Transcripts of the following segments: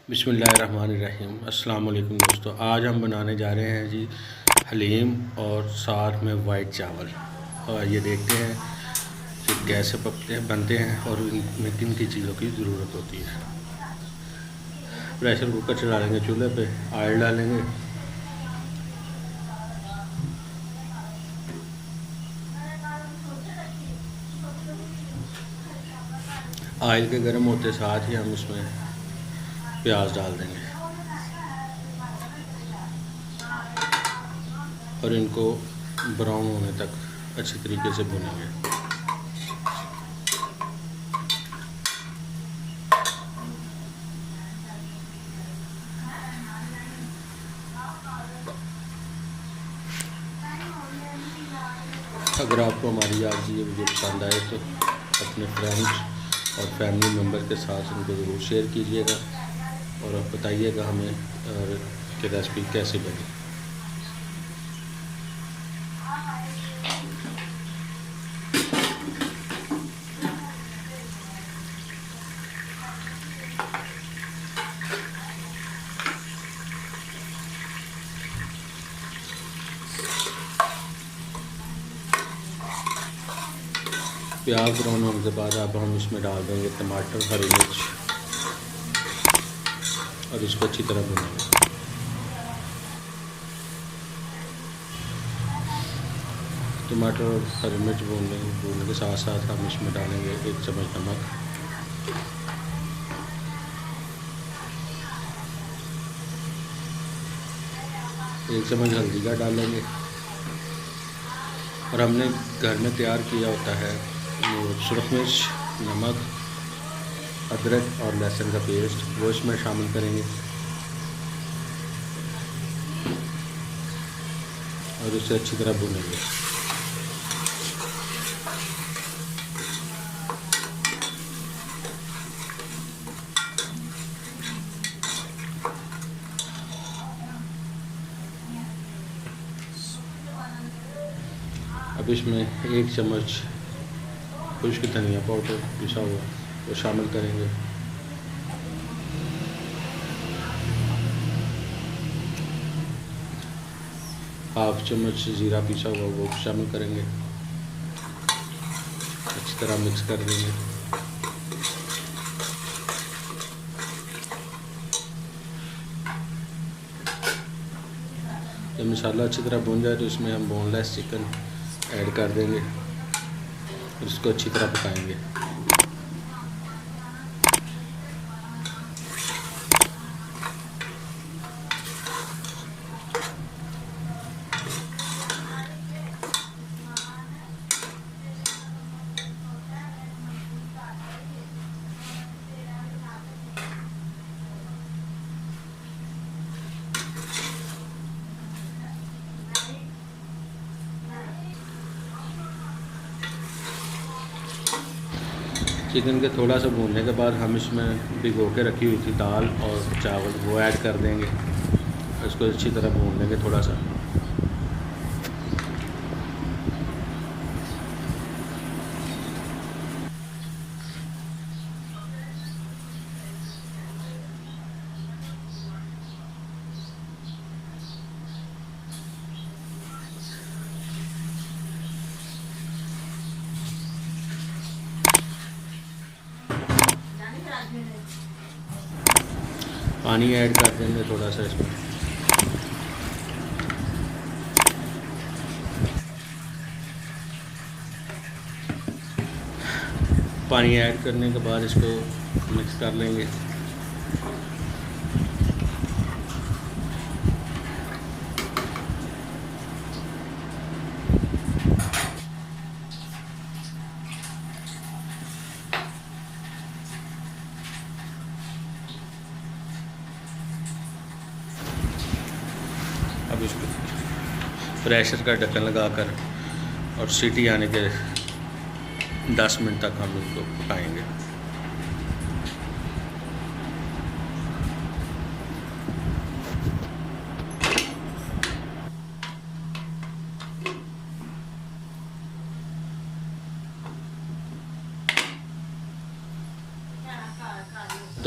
बिस्मिल्लाहिर्रहमानिर्रहीम। अस्सलाम वालेकुम दोस्तों, आज हम बनाने जा रहे हैं जी हलीम और साथ में वाइट चावल। और ये देखते हैं कि कैसे बनते हैं और इनमें किन की चीज़ों की ज़रूरत होती है। प्रेशर कुकर चला लेंगे, चूल्हे पे ऑयल डालेंगे। ऑयल के गर्म होते साथ ही हम इसमें प्याज डाल देंगे और इनको ब्राउन होने तक अच्छी तरीके से भुनेंगे। अगर आपको हमारी आज ये वीडियो पसंद आए तो अपने फ्रेंड्स और फैमिली मेम्बर के साथ इनको ज़रूर शेयर कीजिएगा और बताइएगा हमें कि रेसिपी कैसी बनी। प्याज ब्राउन होने के बाद अब हम इसमें डाल देंगे टमाटर, हरी मिर्च और इसको अच्छी तरह भूनेंगे। टमाटर और हरी मिर्च भूनने के साथ साथ हम इसमें डालेंगे 1 चम्मच नमक, एक चम्मच हल्दी का डालेंगे और हमने घर में तैयार किया होता है वो सुरख मिर्च, नमक, अदरक और लहसुन का पेस्ट, वो इसमें शामिल करेंगे और उसे अच्छी तरह भूनेंगे। अब इसमें 1 चम्मच खुश्क धनिया पाउडर पिसा हुआ वो शामिल करेंगे। हाफ चम्मच ज़ीरा पिसा हुआ वो शामिल करेंगे। अच्छी तरह मिक्स कर देंगे। जब मसाला अच्छी तरह भून जाए तो इसमें हम बोनलेस चिकन ऐड कर देंगे और इसको अच्छी तरह पकाएंगे। चिकन के थोड़ा सा भूनने के बाद हम इसमें भिगो के रखी हुई थी दाल और चावल वो ऐड कर देंगे। इसको अच्छी तरह भून लेंगे थोड़ा सा। पानी ऐड कर देंगे थोड़ा सा इसमें। पानी ऐड करने के बाद इसको मिक्स कर लेंगे। अब इसको प्रेशर का ढक्कन लगाकर और सीटी आने के 10 मिनट तक हम इसको पकाएंगे।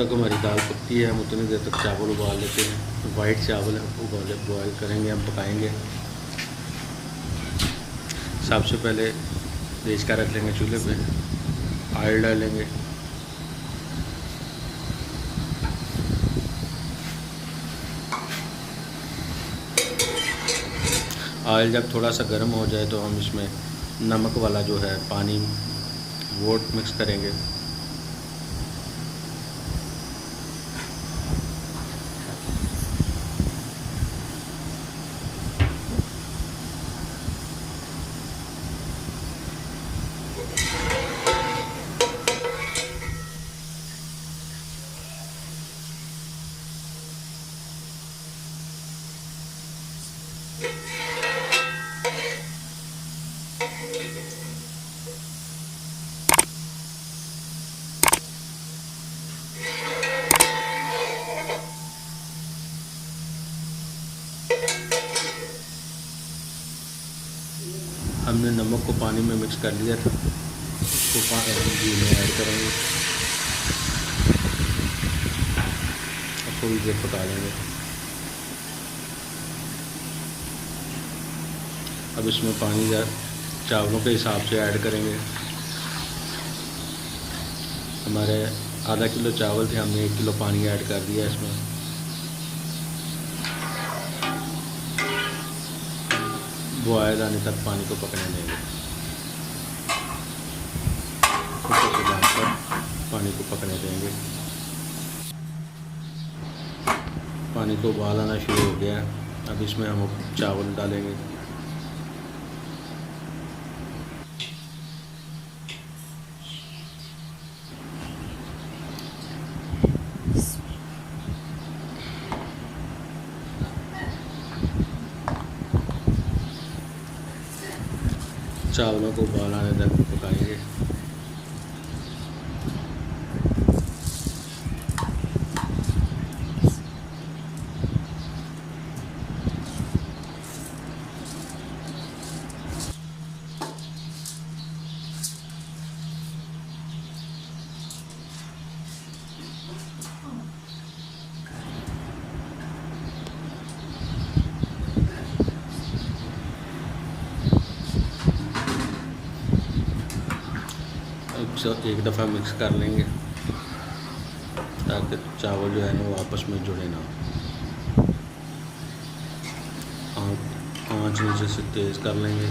तक हमारी दाल पकती है हम उतनी देर तक चावल उबाल लेते हैं। वाइट चावल बॉयल करेंगे, हम पकाएंगे। सबसे पहले तेज का रख लेंगे चूल्हे पे, ऑयल डालेंगे। ऑयल जब थोड़ा सा गर्म हो जाए तो हम इसमें नमक वाला जो है पानी वो मिक्स करेंगे। हमने नमक को पानी में मिक्स कर लिया था, उसको घी में ऐड करेंगे और थोड़ी देर पका लेंगे। अब इसमें पानी चावलों के हिसाब से ऐड करेंगे। हमारे आधा किलो चावल थे, हमने 1 किलो पानी ऐड कर दिया इसमें। बॉयल आने तक पानी को पकने देंगे। पानी को पकने देंगे। पानी को उबाल आना शुरू हो गया। अब इसमें हम चावल डालेंगे। चावलों को उबाल आने तक पकाएंगे। एक दफ़ा मिक्स कर लेंगे ताकि चावल जो है ना वो आपस में जुड़े ना। आँच नीचे से तेज़ कर लेंगे।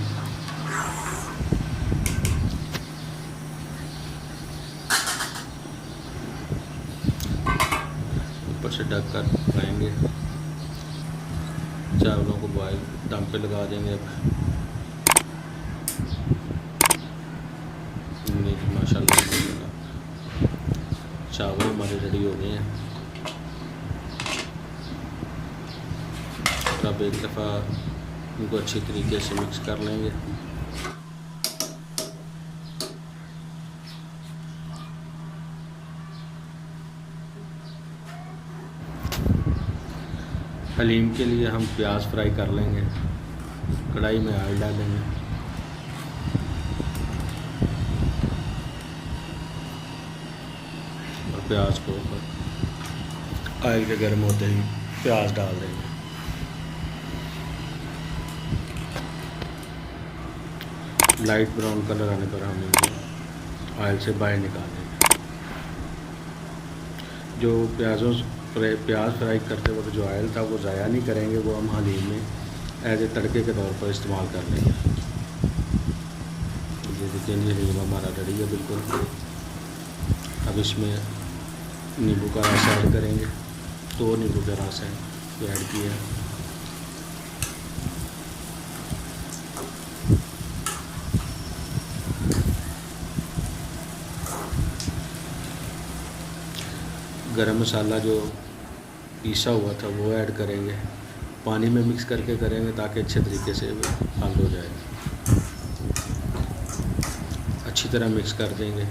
ऊपर से ढक कर पकाएंगे। चावलों को बॉयल दम पे लगा देंगे। माशाल्लाह चावल हमारे रेडी हो गए हैं। अब एक दफ़ा इनको अच्छी तरीके से मिक्स कर लेंगे। हलीम के लिए हम प्याज फ्राई कर लेंगे। कढ़ाई में ऑयल डालेंगे। प्याज को ऑयल के गर्म होते ही प्याज डाल देंगे। लाइट ब्राउन कलर आने पर हम इनको ऑयल से बाहर निकाल देंगे। जो प्याज फ्राई करते वक्त जो ऑयल था वो ज़ाया नहीं करेंगे, वो हम हलीम में एज ए तड़के के तौर पर इस्तेमाल कर लेंगे। ये देखिए हलीम हमारा रेडी है बिल्कुल। अब इसमें नींबू का रस ऐड करेंगे। 2 नींबू का रस है वो ऐड किया। गरम मसाला जो पीसा हुआ था वो ऐड करेंगे। पानी में मिक्स करके करेंगे ताकि अच्छे तरीके से हल हो जाए। अच्छी तरह मिक्स कर देंगे।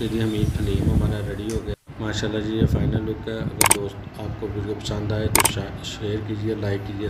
यदि हलीम हमारा रेडी हो गया। माशाल्लाह जी ये फाइनल लुक है। अगर दोस्त आपको वीडियो पसंद आए तो शेयर कीजिए, लाइक कीजिए।